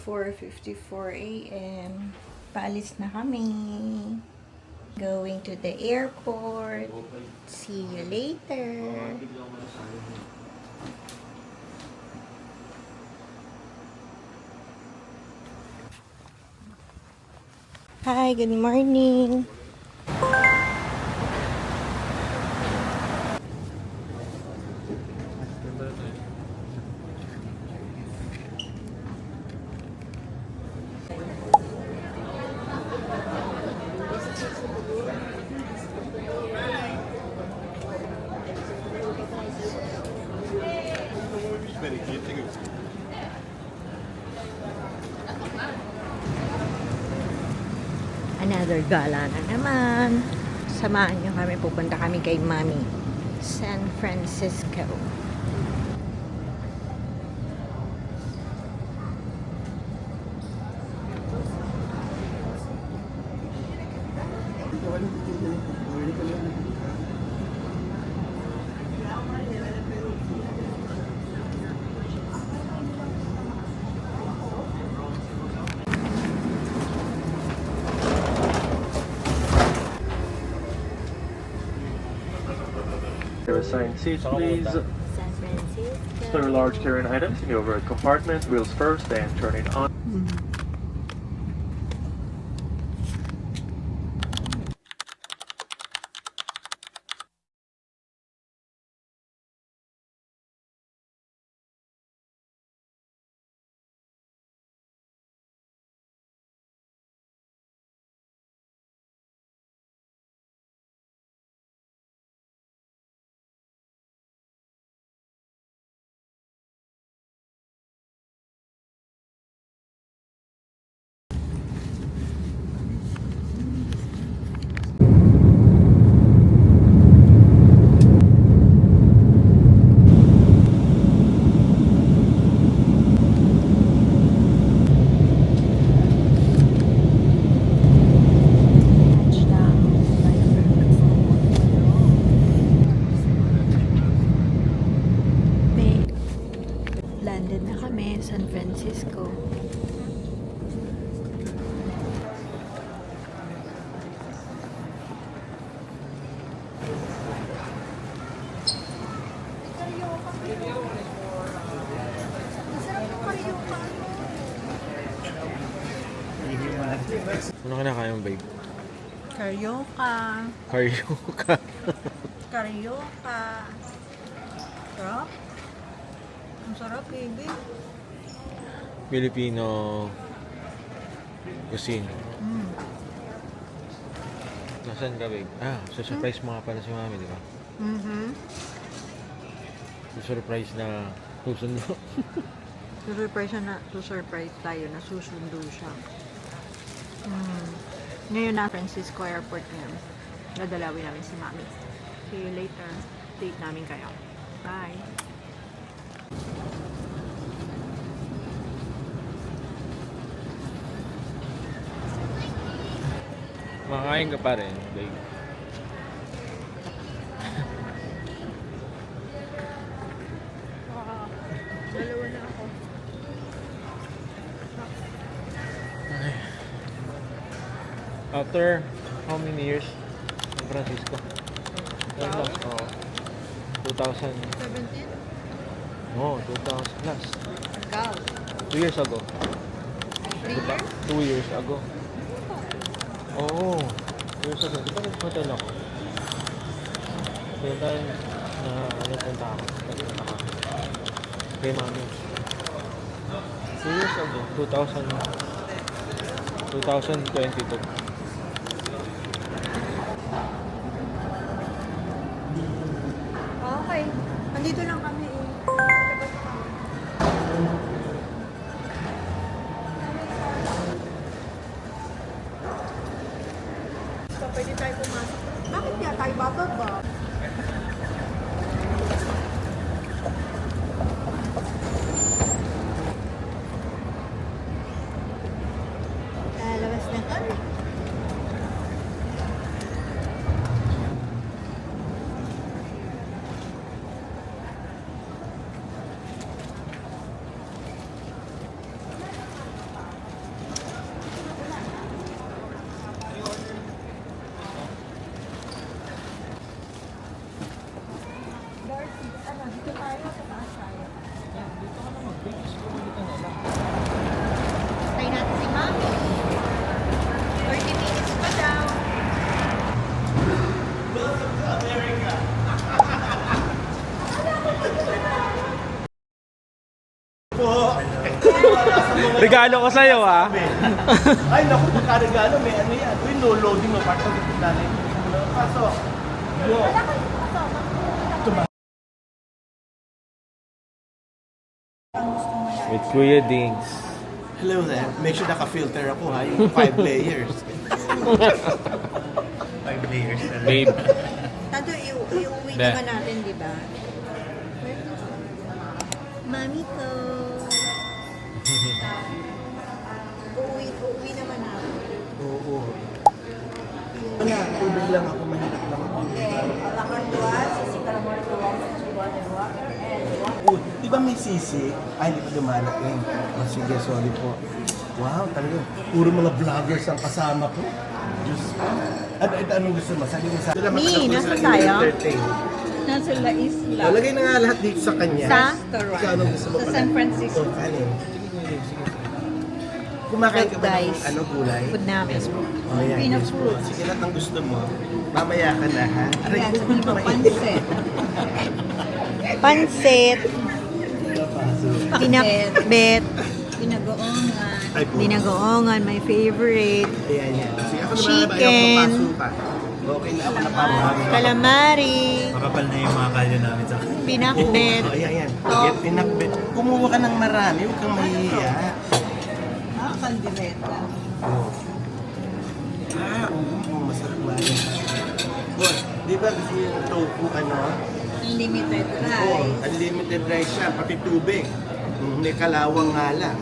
4:54 a.m. Paalis na kami. Going to the airport. See you later. Hi, good morning. Another gala na naman. Samahan nyo kami, pupunta kami kay Mami. San Francisco. Assigned seats, please. San Francisco. Store large carrying items in the overhead compartment. Wheels first, then turn it on. Landed na kami, San Francisco. Ano ka na kaya mo, babe? Carioca. Carioca. Carioca. Sarap. Ang sarap, baby. Filipino cuisine. Nasaan ka, babe? Surprise mo nga pala si mami, di ba? Surprise na susundo. Surprise tayo na susundo siya. Ngayon na Francisco Airport ngayon. Dadalawin namin si Mami. See you later. Date namin kayo. Bye. Makakain ka pa rin, babe. Dalawa na ako. After how many years? San Francisco? Yan lang. Oo. 2000. 17? No, 2000 plus. Ikaw. 2 years ago. 3 years? 2 years ago. Oo. 2 years ago. Di ba nag-hotel ako? Kaya tayo na nagpunta ako. Nagpunta ako. Kay mami. 2 years ago. 2022. Okay. Andito lang kami eh. So, pwede tayo pumasok. Bakit kaya tayo bababa? Labas na kami. po. Regalo ko sa'yo, ah. Ay, naku, pagkaregalo, may ano yan. Uy, no loading mo, parang natin. Pasok. Yo. With Kuya Dings. Hello there. Make sure naka-filter ako ha, yung 5 layers. 5 layers na rin. Babe. Tanto, iuwi Be. naman natin, di ba? Mami ko. Uuwi naman natin. Oo. Wala, tubig lang ako, mahirap lang ako. Oh, di ba may sisi? Ay, hindi pa dumarating. Oh, sige, sorry po. Wow, talaga. Puro mga vloggers ang kasama ko. Diyos ko. Anong gusto mo? Sabi mo sa... Mi, nasa tayo? Nasa La Isla. Lagay na nga lahat dito sa kanya. Sa? Ikaw, anong gusto mo Sa pala? San Francisco. Oh, kanin. Kumakain ka ba ng Guys. gulay? Food namin. Oh, yan, Pina yes po. fruits. Sige lahat ang gusto mo. Mamaya ka na, ha? Aray, Yan, ko, sabihin mo, mainit. pansit. Pansit. Pinakbet. Dinagoongan. Ay, po. Dinagoongan, my favorite. Ayan, yan. Sige, ako naman Chicken. ayaw papasukan. Okay na ako napapahagi. Calamari. Makapal na yung mga kalyo namin sa Pinakbet. Oo, ayan, yan. Get pinakbet. Kumuha ka ng marami, huwag kang mahihiya. Kaldereta. Masarap ba yan? Oh, di ba gusto yung tofu, ano? Unlimited Oo, rice. unlimited rice siya, pati tubig. May kalawang nga lang.